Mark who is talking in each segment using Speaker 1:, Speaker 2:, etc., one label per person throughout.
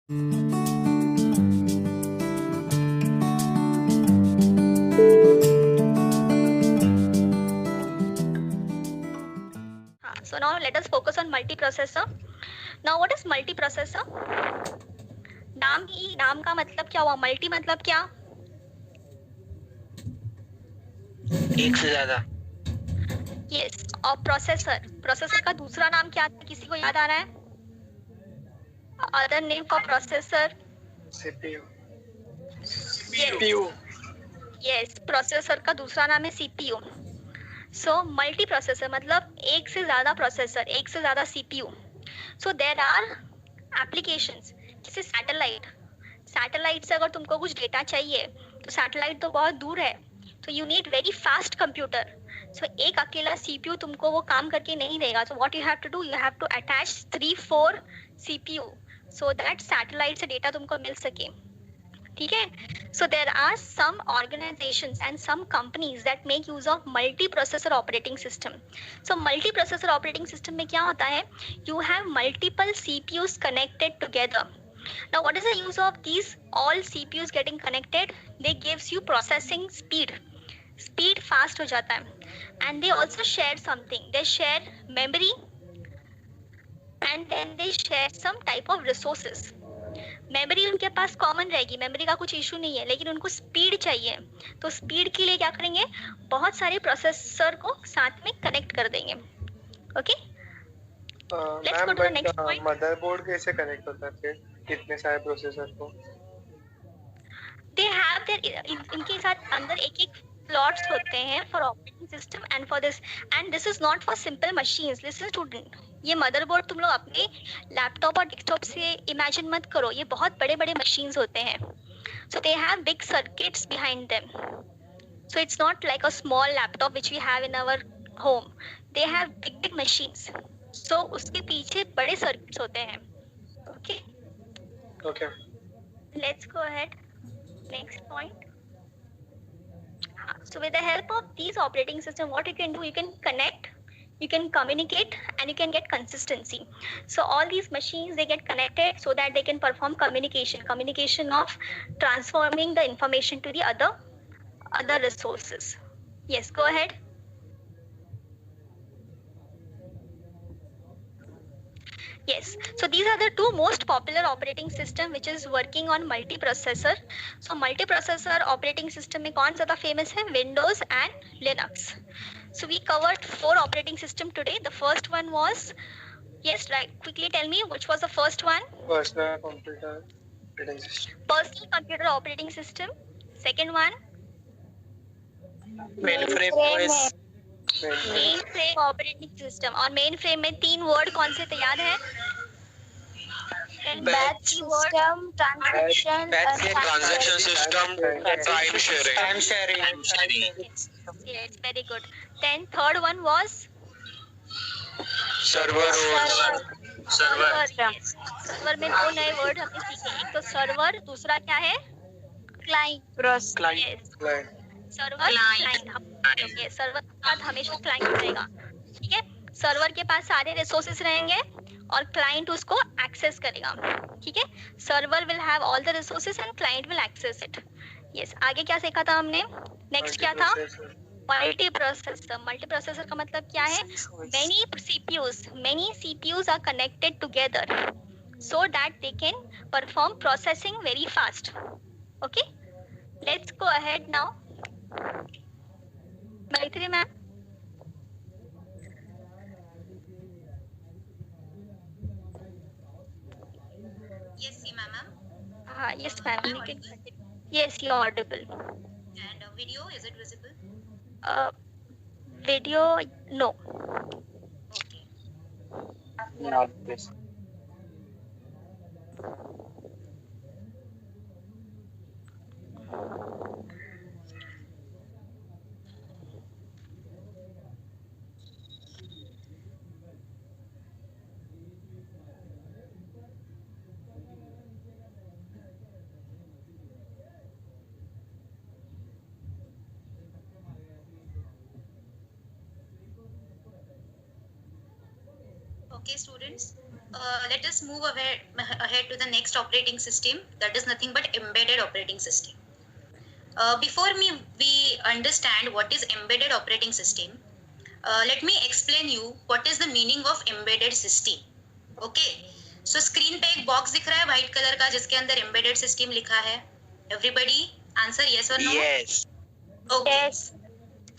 Speaker 1: So now let us focus on multiprocessor. Now what is multiprocessor? नाम का मतलब क्या हुआ? मल्टी मतलब क्या?
Speaker 2: एक से ज्यादा।
Speaker 1: यस, और प्रोसेसर का दूसरा नाम क्या था? किसी को याद आ रहा है? Other name for processor?
Speaker 2: CPU।
Speaker 1: Yes, processor का दूसरा नाम है सीपीयू। सो मल्टी प्रोसेसर मतलब एक से ज्यादा प्रोसेसर, एक से ज्यादा CPU. So there are applications, जैसे सैटेलाइट से अगर तुमको कुछ डेटा चाहिए तो सैटेलाइट तो बहुत दूर है, तो you need very fast computer. So एक अकेला सीपीयू तुमको वो काम करके नहीं देगा। So what you have to do, you have to attach 3-4 CPU so that satellite से डेटा तुमको मिल सके। ठीक है? So there are some organizations and some companies that make use of multi-processor operating system. So multi-processor operating system में क्या होता है? You have multiple CPUs connected together. Now what is the use of these all CPUs getting connected? They gives you processing speed. Speed fast हो जाता है. And they also share something. They share memory and then they share some type of resources. Memory उनके पास common रहेगी, memory का कुछ issue नहीं है, लेकिन उनको स्पीड चाहिए। तो स्पीड के लिए क्या करेंगे? बहुत सारे प्रोसेसर को साथ में कनेक्ट कर देंगे। Okay, let's go to the next point.
Speaker 3: Motherboard कैसे कनेक्ट होता है फिर इतने सारे प्रोसेसर को?
Speaker 1: दे हैव देयर, इनके साथ अंदर एक स्लॉट्स होते हैं for operating system and for this, and this is not for simple machines. Listen student, ये मदरबोर्ड तुम लोग अपने लैपटॉप और डेस्कटॉप से इमेजिन मत करो, ये बहुत बड़े बड़े मशीन्स होते हैं। So they have big circuits behind them, so it's not like a small laptop which we have in our home. They have big machines, so उसके पीछे बड़े circuits होते हैं। Okay,
Speaker 3: Okay.
Speaker 1: let's go ahead, next point. So with the help of these operating system, what you can do, you can connect, you can communicate, and you can get consistency. So all these machines, they get connected so that they can perform communication of transforming the information to the other resources. Yes, go ahead. Yes, so these are the two most popular operating system which is working on multiprocessor. So multiprocessor operating system में कौन ज़्यादा famous है? Windows and Linux. So we covered 4 operating system today. The first one was, yes, right. Quickly tell me which was the first one?
Speaker 3: Personal computer operating system.
Speaker 1: Personal computer operating system. Second one?
Speaker 2: mainframe OS।
Speaker 1: Mainframe operating system. और mainframe में 3 word कौन से याद है?
Speaker 4: Batch system, transaction,
Speaker 2: transaction system, time sharing।
Speaker 1: Yes, very good. Then third one was
Speaker 2: server OS।
Speaker 1: yes. Server में 2 नए word हमने सीखे, एक तो सर्वर, दूसरा क्या है? क्लाइंट।
Speaker 2: client।
Speaker 1: Server client. ये सर्वर के साथ हमेशा क्लाइंट रहेगा। ठीक है, सर्वर के पास सारे रिसोर्सेस रहेंगे और क्लाइंट उसको एक्सेस करेगा। ठीक है, server will have all the resources and client will access it. Yes, आगे क्या सीखा था हमने? नेक्स्ट क्या था? मल्टी प्रोसेसर का मतलब क्या है? many CPUs are connected together so that they can perform processing very fast. Okay, let's go ahead now. Maitri ma'am.
Speaker 5: Yes, ma'am.
Speaker 1: Yes ma'am, you can continue. Yes, you're audible.
Speaker 5: And video, is it visible?
Speaker 1: Video, no.
Speaker 5: Okay.
Speaker 3: Not this.
Speaker 5: Okay, students. let us move ahead to the next operating system. That is nothing but embedded operating system. Before we understand what is embedded operating system, let me explain you what is the meaning of embedded system. Okay, so screen पे एक box दिख रहा है white color का जिसके अंदर embedded system लिखा है. Everybody answer yes or no?
Speaker 2: Yes.
Speaker 5: Okay.
Speaker 4: Yes.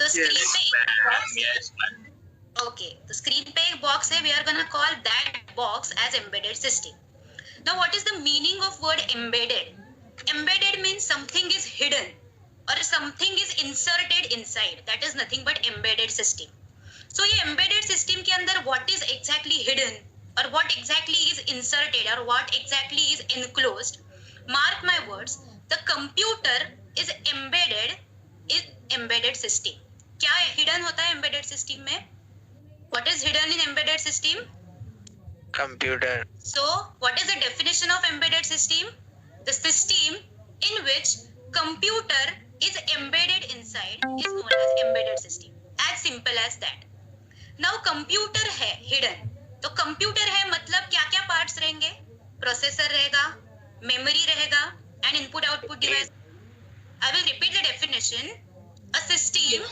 Speaker 5: तो screen पे एक box
Speaker 2: Yes, ma'am.
Speaker 5: Okay, तो screen पे एक box है. We are gonna call that box as embedded system. Now, what is the meaning of word embedded? Embedded means something is hidden or something is inserted inside. That is nothing but embedded system. So, ये embedded system के अंदर what is exactly hidden or what exactly is inserted or what exactly is enclosed? Mark my words. The computer is embedded system. क्या hidden होता है embedded system में? What is hidden in embedded system?
Speaker 2: Computer.
Speaker 5: So, what is the definition of embedded system? The system in which computer is embedded inside is known as embedded system. As simple as that. Now, computer है hidden. तो computer है मतलब क्या क्या parts रहेंगे? Processor रहेगा, memory रहेगा, and input-output device. I will repeat the definition. A system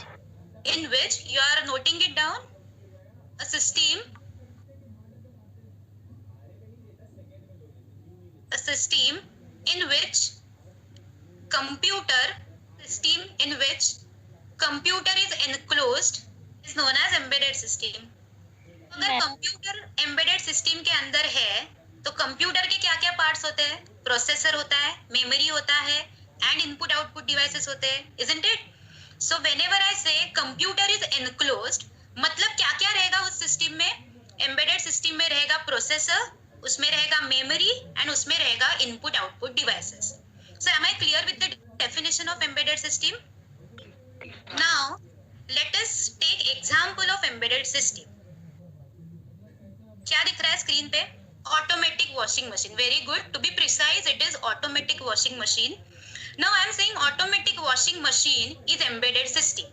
Speaker 5: in which you are noting it down. A system in which computer is enclosed is known as embedded system. अगर computer embedded system के अंदर है तो computer के क्या क्या parts होते हैं? प्रोसेसर होता है, मेमोरी होता है, एंड इनपुट आउटपुट डिवाइसेस होते हैं, isn't it? So whenever I say computer is enclosed, मतलब क्या क्या रहेगा उस सिस्टम में? एम्बेडेड सिस्टम में रहेगा प्रोसेसर, उसमें रहेगा मेमोरी एंड उसमें रहेगा input output devices. So am I clear with the definition of embedded system? Now let us take example of embedded system. क्या दिख रहा है स्क्रीन पे? Automatic washing machine. Very good. To be precise, it is automatic washing machine. Now I am saying automatic washing machine is embedded system.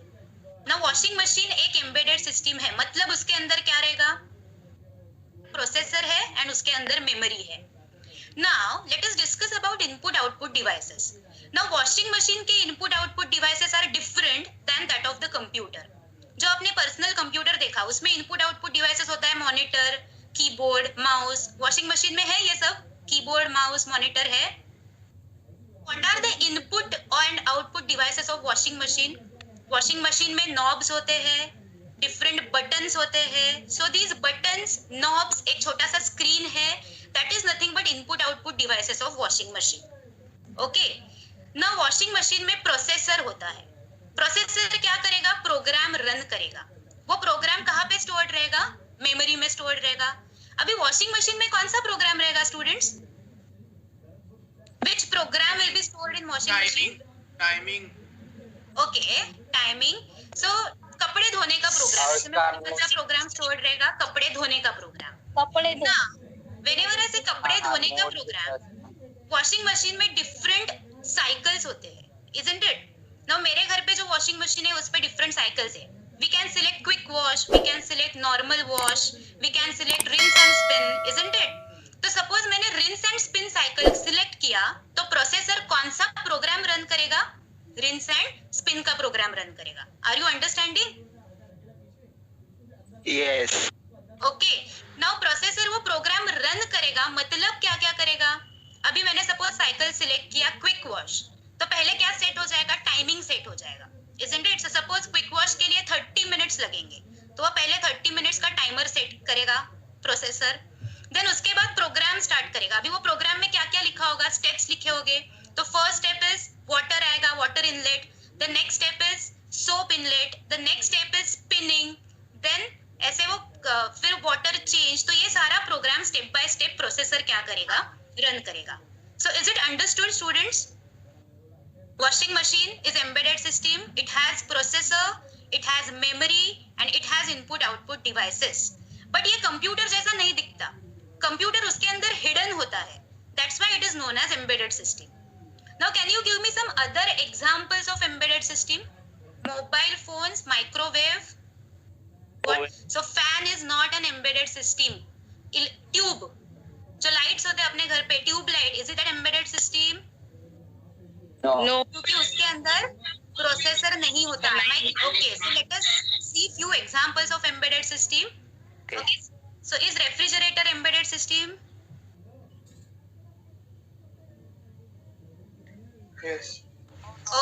Speaker 5: Now washing machine एक embedded system है, मतलब उसके अंदर क्या रहेगा? प्रोसेसर है एंड उसके अंदर मेमोरी है. Now let us discuss about input output devices. Now washing machine के input output devices are different than that of the computer. जो आपने पर्सनल कंप्यूटर देखा उसमें इनपुट आउटपुट डिवाइसेस होता है, monitor, keyboard, mouse. Washing machine में है ये सब? कीबोर्ड, माउस, मॉनिटर है. What are the input and output devices of washing machine? Washing machine में नॉब्स होते हैं, डिफरेंट बटन्स होते हैं. सो दीज बटन्स, नॉब्स, एक छोटा सा स्क्रीन है. That is nothing but input output devices of washing machine. Okay, now washing machine में प्रोसेसर होता है. प्रोसेसर क्या करेगा? प्रोग्राम रन करेगा. वो प्रोग्राम कहाँ पे स्टोर्ड रहेगा? मेमोरी में स्टोर्ड रहेगा. अभी वॉशिंग मशीन में कौन सा प्रोग्राम रहेगा students? Which program will be stored in washing machine?
Speaker 2: Timing.
Speaker 5: Okay, timing. So कपड़े धोने का प्रोग्राम, इसमें कौन सा प्रोग्राम स्टोर्ड रहेगा? कपड़े धोने का प्रोग्राम.
Speaker 4: कपड़े धो.
Speaker 5: Now, whenever I say कपड़े धोने का प्रोग्राम, वॉशिंग मशीन में डिफरेंट साइकिल्स होते हैं, isn't it? Now मेरे घर पे जो वॉशिंग मशीन है उस पे डिफरेंट साइकिल्स है. We can select quick wash, we can select normal wash, we can select rinse and spin, isn't it? तो सपोज मैंने rinse and spin cycle select किया तो प्रोसेसर कौन सा प्रोग्राम रन करेगा? रिंस एंड स्पिन का program run करेगा. Are you understanding?
Speaker 2: Yes.
Speaker 5: Okay, now processor वो प्रोग्राम रन करेगा, मतलब क्या क्या करेगा? अभी मैंने सपोज साइकिल सिलेक्ट किया क्विक वॉश, तो पहले क्या सेट हो जाएगा? टाइमिंग सेट हो जाएगा, isn't it? So suppose quick wash के लिए 30 मिनट्स लगेंगे, तो वो पहले 30 मिनट्स का टाइमर सेट करेगा प्रोसेसर. देन उसके बाद प्रोग्राम स्टार्ट करेगा. अभी वो प्रोग्राम में क्या क्या लिखा होगा? स्टेप्स लिखे होंगे. तो फर्स्ट स्टेप इज वाटर आएगा, water inlet. The next step is soap inlet. The next step is spinning. Then ऐसे वो फिर वाटर चेंज. तो ये सारा program step by step processor क्या करेगा? रन करेगा. So is it understood students? Washing machine is embedded system. It has processor, it has memory, and it has input output devices. But ये computer जैसा नहीं दिखता. कंप्यूटर उसके अंदर hidden होता है. That's why it is known as embedded system. Now, can you give me some other examples of embedded system? Mobile phones, microwave. What? So fan is not an embedded system. Tube. जो lights होते हैं अपने घर पे, tube light, is it an embedded system?
Speaker 6: No.
Speaker 5: क्योंकि उसके अंदर processor नहीं होता है. Okay, so let us see few examples of embedded system. Okay, so is refrigerator embedded system?
Speaker 3: Yes.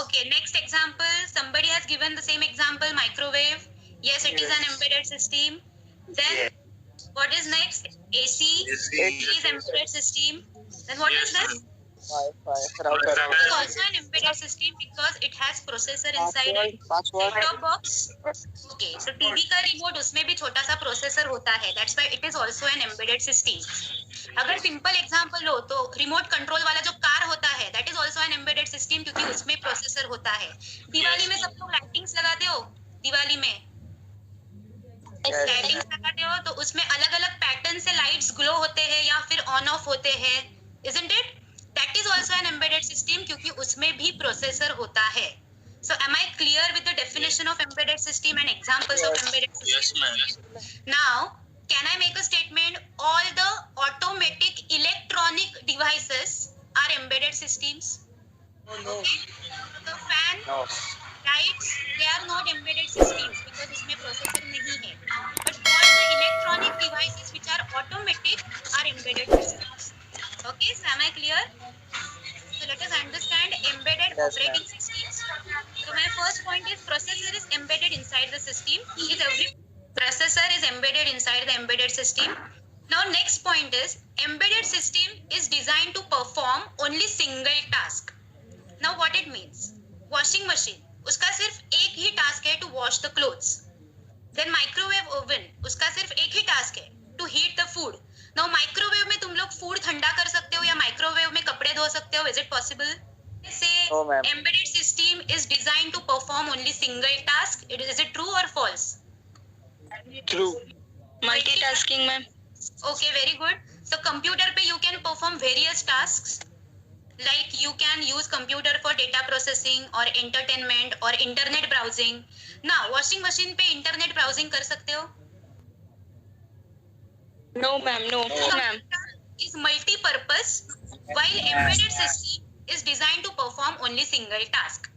Speaker 5: Okay, next example, somebody has given the same example, microwave. Yes, it is an
Speaker 3: Yes.
Speaker 5: embedded system. Then what is next? AC. It is embedded system. Then what is this?
Speaker 6: Wi-Fi. Router.
Speaker 5: It is also an embedded system because it has processor inside it.
Speaker 6: Password.
Speaker 5: Set-top box. Okay, so TV का remote उसमें भी छोटा सा processor होता है. That's why it is also an embedded system. अगर simple example लो तो remote control वाला जो कार होता है, that is also an embedded system क्योंकि उसमें प्रोसेसर होता है. दिवाली में सब लोग लाइटिंग्स लगाते हो. दिवाली में लाइटिंग्स लगाते हो तो उसमें अलग अलग पैटर्न से लाइट्स ग्लो होते हैं या फिर ऑन ऑफ होते हैं. Isn't it? That is also an embedded system क्योंकि उसमें भी प्रोसेसर होता है. So am I clear with the definition of embedded system and examples of embedded system?
Speaker 2: Yes, ma'am.
Speaker 5: Now, can I make a statement? All the automatic electronic devices are embedded systems.
Speaker 3: No.
Speaker 5: The fan,
Speaker 6: No.
Speaker 5: lights, they are not embedded systems because इसमें processor नहीं है. But all the electronic devices which are automatic are embedded systems. Okay, so am I clear? So let us understand embedded
Speaker 6: Yes,
Speaker 5: operating systems. So my first point is processor is embedded inside the system. Is every processor is embedded inside the embedded system. Now next point is embedded system is designed to perform only single task. Now what it means? Washing machine, उसका सिर्फ एक ही task है to wash the clothes. Then microwave oven, उसका सिर्फ एक ही task है to heat the food. Now microwave में तुम लोग फूड ठंडा कर सकते हो या माइक्रोवेव में कपड़े धो सकते हो. Is it possible? Say
Speaker 6: No, ma'am.
Speaker 5: embedded system is designed to perform only single task. Is it true or false?
Speaker 2: True.
Speaker 1: Multitasking, ma'am.
Speaker 5: Okay, very good. So computer पे you can perform various tasks. Like you can use computer for data processing or entertainment or internet browsing. Now washing machine पे internet browsing कर सकते हो?
Speaker 1: No, ma'am. No, ma'am.
Speaker 5: Is multi-purpose while embedded system is designed to perform only single task.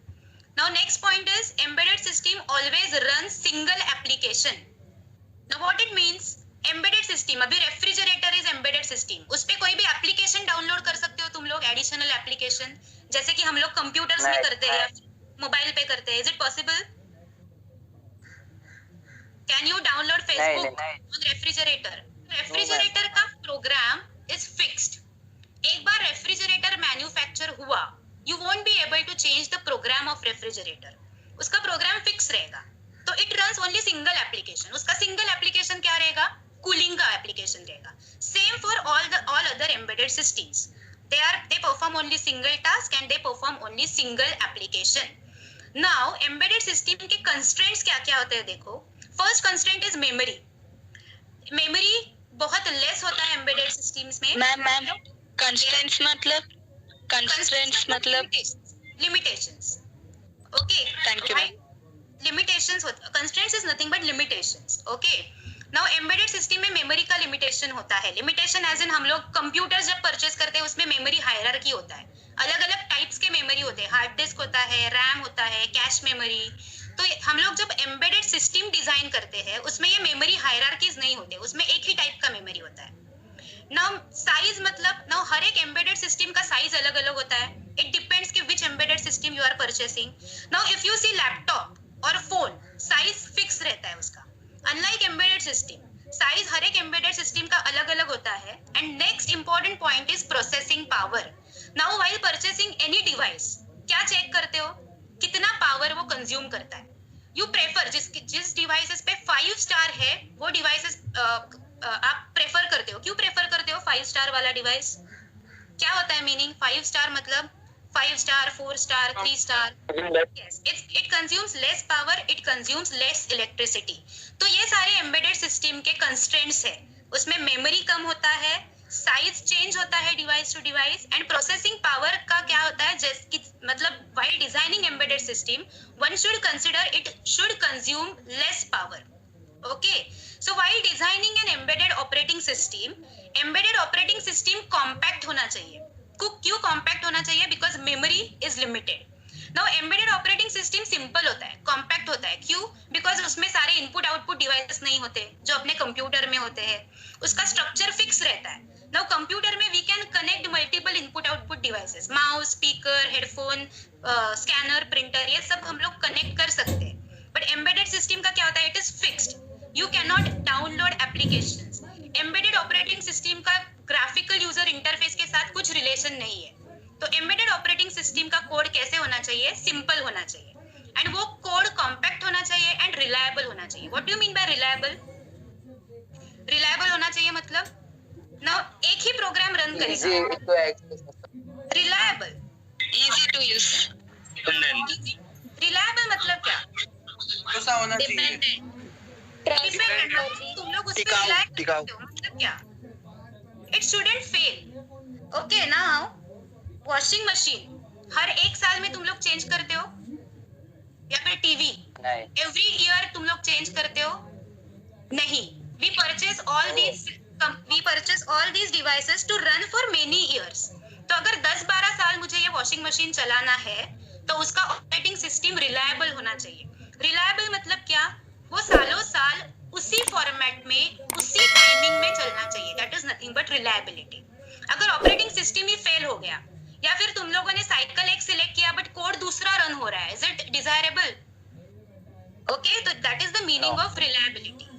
Speaker 5: Now next point is embedded system always runs single application. Now what it means? Embedded system, अभी refrigerator is embedded system. उस पे कोई भी application download कर सकते हो तुम लोग, additional application, जैसे कि हम लोग computers में करते हैं या मोबाइल पे करते हैं. Is it possible? Can you download Facebook on refrigerator? Refrigerator का प्रोग्राम इज फिक्स्ड. एक बार रेफ्रिजरेटर मैन्युफैक्चर हुआ, you won't be able to change the program of refrigerator. उसका प्रोग्राम फिक्स रहेगा. तो it runs only single application. उसका single application क्या रहेगा? कूलिंग का एप्लीकेशन रहेगा. Same for all other embedded systems. they perform only single task and they perform only single application. Now embedded system के constraints क्या क्या होते हैं देखो. First constraint is memory. memory बहुत लेस होता है एम्बेडेड सिस्टम्स में.
Speaker 1: मैम कंस्ट्रेंट्स मतलब
Speaker 5: limitations. Okay,
Speaker 1: Thank you, ma'am.
Speaker 5: Limitations होता, constraints is nothing but limitations. Okay, now embedded system में मेमोरी का लिमिटेशन होता है. लिमिटेशन एज इन हम लोग कंप्यूटर्स जब परचेस करते हैं उसमें मेमोरी हायरार्की होता है. अलग अलग टाइप्स के मेमोरी होते हैं. हार्ड डिस्क होता है, रैम होता है, कैश मेमोरी. तो हम लोग जब एम्बेडेड सिस्टम डिजाइन करते हैं उसमें ये मेमोरी हायरार्कीज नहीं होते, उसमें एक ही टाइप का मेमोरी होता है. नाउ साइज मतलब नाउ हर एक एम्बेडेड सिस्टम का साइज अलग अलग होता है. इट डिपेंड्स कि which embedded system you are purchasing. Now if you see laptop और फोन, साइज फिक्स रहता है उसका. अनलाइक एम्बेडेड सिस्टम, साइज हर एक एम्बेडेड सिस्टम का अलग अलग होता है. And next important point is processing power. Now while purchasing any device क्या चेक करते हो? कितना पावर वो कंज्यूम करता है. यू प्रेफर जिस डिवाइसेस पे 5 स्टार है वो डिवाइसेस आप प्रेफर करते हो. क्यों प्रेफर करते हो 5 स्टार वाला डिवाइस? क्या होता है मीनिंग? 5 स्टार मतलब 5 star, 4 star, 3 star. Yes, it consumes less power, it consumes less electricity. तो ये सारे embedded system के constraints है. उसमें memory कम होता है, size change होता है device to device, and processing power का क्या होता है? मतलब while designing embedded system, one should consider it should consume less power. Okay, so while designing an embedded operating system, embedded operating system compact होना चाहिए. क्यों कॉम्पैक्ट होना चाहिए? Because memory is limited. Now embedded operating system simple होता है, compact होता है. क्यों? बिकॉज उसमें सारे इनपुट आउटपुट डिवाइसेस नहीं होते जो अपने कंप्यूटर में होते हैं. उसका स्ट्रक्चर फिक्स रहता है. नाउ कंप्यूटर में we can connect multiple input output devices, mouse, speaker, headphone, scanner, printer, ये सब हम लोग कनेक्ट कर सकते हैं. बट एम्बेडेड सिस्टम का क्या होता है? It is fixed. You can not download applications. Embedded operating system का ग्राफिकल यूजर इंटरफेस के साथ कुछ रिलेशन नहीं है. तो एम्बेडेड ऑपरेटिंग सिस्टम का कोड कैसे होना चाहिए? सिंपल होना चाहिए. एंड वो कोड कॉम्पैक्ट होना चाहिए एंड रिलायबल होना चाहिए. What do you mean by reliable? Reliable होना चाहिए मतलब नाउ एक ही प्रोग्राम रन
Speaker 6: Easy
Speaker 5: करेगा.
Speaker 6: to access.
Speaker 5: Reliable,
Speaker 2: Easy to use.
Speaker 5: Reliable मतलब क्या?
Speaker 3: भरोसा होना चाहिए.
Speaker 5: Dependent. तुम लोग उस पे
Speaker 2: टिकाऊ,
Speaker 5: rely करते
Speaker 2: टिकाऊ.
Speaker 5: हो, मतलब क्या? It shouldn't fail. Okay, now washing machine हर एक साल में तुम लोग चेंज करते हो या फिर टीवी
Speaker 6: नहीं.
Speaker 5: एवरी ईयर तुम लोग चेंज करते हो? नहीं. We purchase all these devices to run for many years. तो अगर 10-12 साल मुझे ये वॉशिंग मशीन चलाना है तो उसका ऑपरेटिंग सिस्टम रिलायबल होना चाहिए. रिलायबल मतलब क्या? वो सालों साल उसी फॉर्मेट में उसी टाइमिंग में चलना चाहिए. That is nothing but reliability. अगर ऑपरेटिंग सिस्टम ही फेल हो गया या फिर तुम लोगों ने साइकिल एक सिलेक्ट किया बट कोड दूसरा रन हो रहा है, इज इट डिजायरेबल? ओके, तो that is the meaning of reliability.